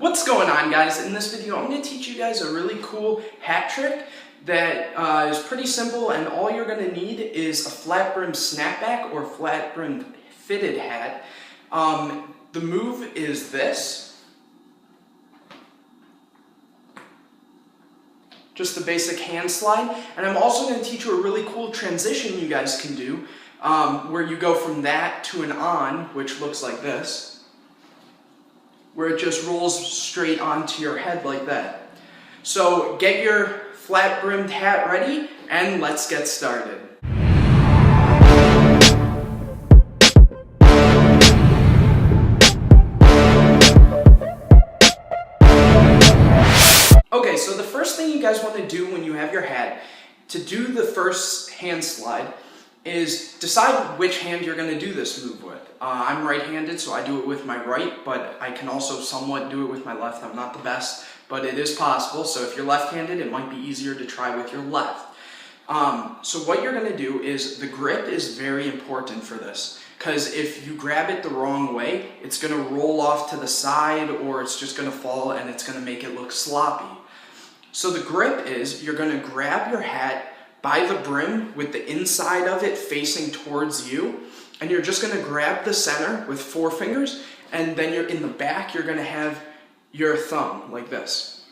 What's going on, guys? In this video, I'm going to teach you guys a really cool hat trick that is pretty simple, and all you're going to need is a flat brimmed snapback or flat brimmed fitted hat. The move is this. Just the basic hand slide. And I'm also going to teach you a really cool transition you guys can do where you go from that to an on, which looks like this, where it just rolls straight onto your head like that. So get your flat brimmed hat ready and let's get started. Okay, so the first thing you guys want to do when you have your hat, to do the first hand slide, is decide which hand you're going to do this move with. I'm right-handed, so I do it with my right, but I can also somewhat do it with my left. I'm not the best, but it is possible. So if you're left-handed, it might be easier to try with your left. So what you're going to do is, the grip is very important for this, because if you grab it the wrong way, it's going to roll off to the side, or it's just going to fall and it's going to make it look sloppy. So the grip is, you're going to grab your hat by the brim with the inside of it facing towards you, and you're just going to grab the center with 4 fingers, and then you're in the back, you're going to have your thumb like this.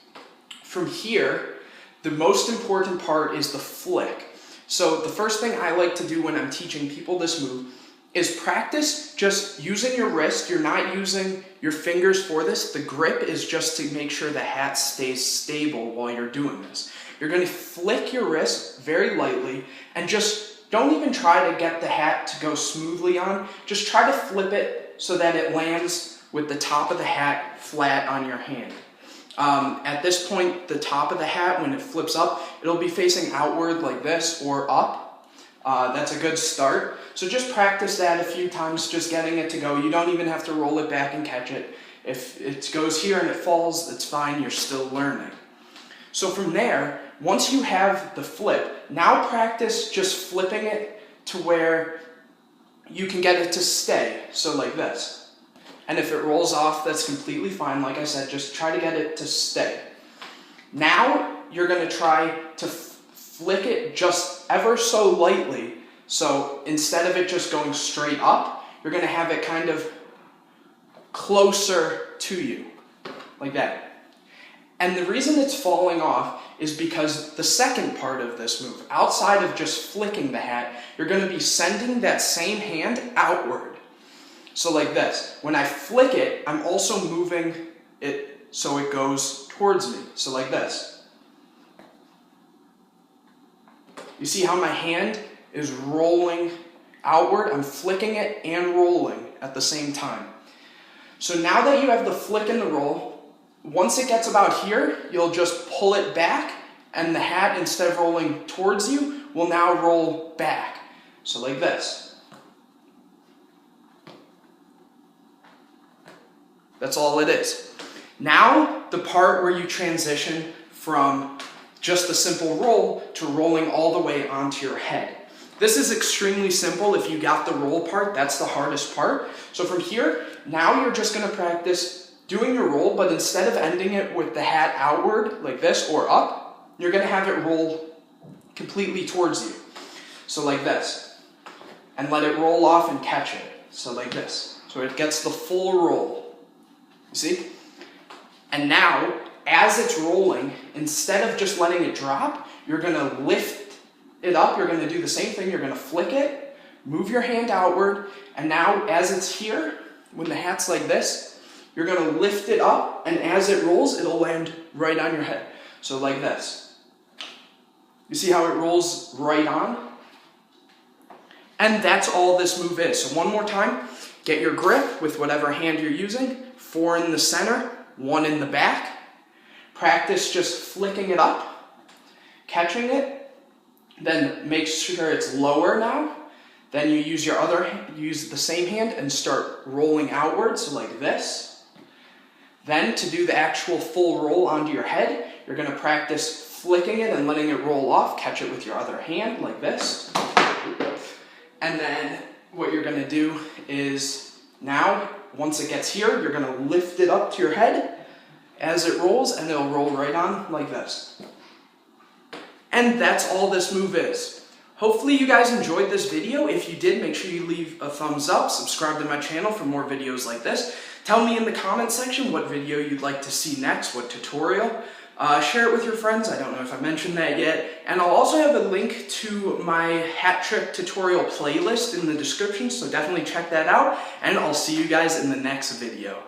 From here, the most important part is the flick. So the first thing I like to do when I'm teaching people this move is practice just using your wrist. You're not using your fingers for this. The grip is just to make sure the hat stays stable while you're doing this. You're going to flick your wrist very lightly, and just don't even try to get the hat to go smoothly on. Just try to flip it so that it lands with the top of the hat flat on your hand. At this point, the top of the hat, when it flips up, it'll be facing outward like this or up. That's a good start. So just practice that a few times, just getting it to go. You don't even have to roll it back and catch it. If it goes here and it falls, it's fine, you're still learning. So from there, once you have the flip, now practice just flipping it to where you can get it to stay, so like this. And if it rolls off, that's completely fine. Like I said, just try to get it to stay. Now you're going to try to flick it just ever so lightly. So instead of it just going straight up, you're going to have it kind of closer to you, like that. And the reason it's falling off is because the second part of this move, outside of just flicking the hat, you're going to be sending that same hand outward. So like this. When I flick it, I'm also moving it so it goes towards me. So like this. You see how my hand is rolling outward? I'm flicking it and rolling at the same time. So now that you have the flick and the roll, once it gets about here, you'll just pull it back, and the hat, instead of rolling towards you, will now roll back. So like this. That's all it is. Now, the part where you transition from just a simple roll to rolling all the way onto your head. This is extremely simple. If you got the roll part, that's the hardest part. So from here, now you're just going to practice doing your roll, but instead of ending it with the hat outward like this or up, you're going to have it roll completely towards you. So like this. And let it roll off and catch it. So like this. So it gets the full roll. You see? And now, as it's rolling, instead of just letting it drop, you're going to lift it up. You're going to do the same thing. You're going to flick it, move your hand outward, and now as it's here, when the hat's like this, you're going to lift it up, and as it rolls, it'll land right on your head. So like this. You see how it rolls right on? And that's all this move is. So one more time, get your grip with whatever hand you're using, 4 in the center, 1 in the back. Practice just flicking it up, catching it, then make sure it's lower now. Then you use use the same hand and start rolling outward, so like this. Then to do the actual full roll onto your head, you're going to practice flicking it and letting it roll off. Catch it with your other hand like this. And then what you're going to do is, now, once it gets here, you're going to lift it up to your head, as it rolls, and it'll roll right on like this. And that's all this move is. Hopefully you guys enjoyed this video. If you did, make sure you leave a thumbs up, subscribe to my channel for more videos like this. Tell me in the comment section what video you'd like to see next, what tutorial. Share it with your friends, I don't know if I mentioned that yet. And I'll also have a link to my hat trick tutorial playlist in the description, so definitely check that out. And I'll see you guys in the next video.